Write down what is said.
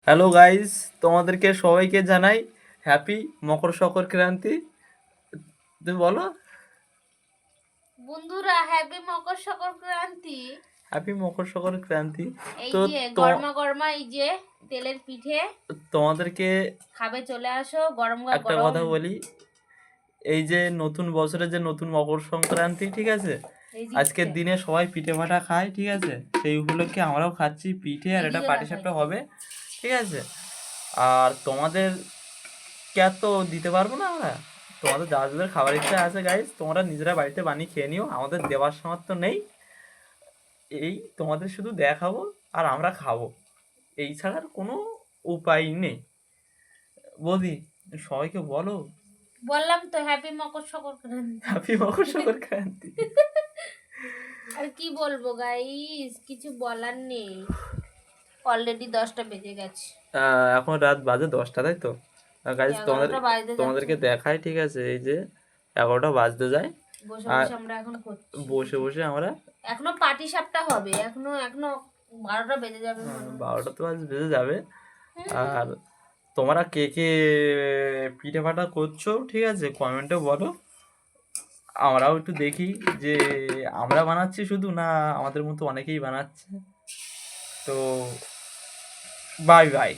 Hello guys, তোমাদেরকে সবাইকে জানাই হ্যাপি মকর সংক্রান্তি। তুমি বলো। বন্ধুরা হ্যাপি মকর সংক্রান্তি। হ্যাপি মকর সংক্রান্তি। এই তো যে গরমা গরমা এই যে তেলের পিঠে তোমাদেরকে খাবে, চলে আসো গরম একটা গরম। কথা বলি, এই যে নতুন বছরে যে নতুন মকর সংক্রান্তি, ঠিক আছে, আজকের দিনে সবাই পিঠে পাঠা খায়, ঠিক আছে, সেই উপলক্ষে আমরাও খাচ্ছি পিঠে আর একটা পাটিসাপটা হবে, ঠিক আছে। আর তোমাদের কে তো দিতে পারবো না আমরা, তোমাদের যারা যাদের খাবার ইচ্ছা আছে গাইস, তোমরা নিজেরা বাড়িতে বানিয়ে খেয়ে নিও, আমাদের দেওয়ার সামর্থ্য নেই। এই তোমাদের শুধু দেখাবো আর আমরা খাবো, এই ছাড়ার কোনো উপায় নেই। বৌদি, সবাইকে বলো বললাম তো হ্যাপি মকর সংক্রান্তি। হ্যাপি মকর সংক্রান্তি। আর কি বলবো গাইস, কিছু বলার নেই, অলরেডি 10টা বেজে গেছে। এখন রাত বাজে 10টা, তাই তো গাইস? 11টা বাজতে তোমাদেরকে যাচ্ছে। দেখাই, ঠিক আছে, এই যে 11টা বাজতে যায়। বসে আর বসে আমরা এখন করছি, বসে বসে আমরা এখনো পাটিসাপটা হবে, এখনো 12টা বেজে যাবে। 12টা তো আজ বেজে যাবে। আর তোমরা কে কে পিঠে পাঠা করছো, ঠিক আছে, কমেন্টে বলো, আমরাও একটু দেখি যে আমরা বানাচ্ছি শুধু না আমাদের মতো অনেকেই বানাচ্ছে। তো বাই বাই।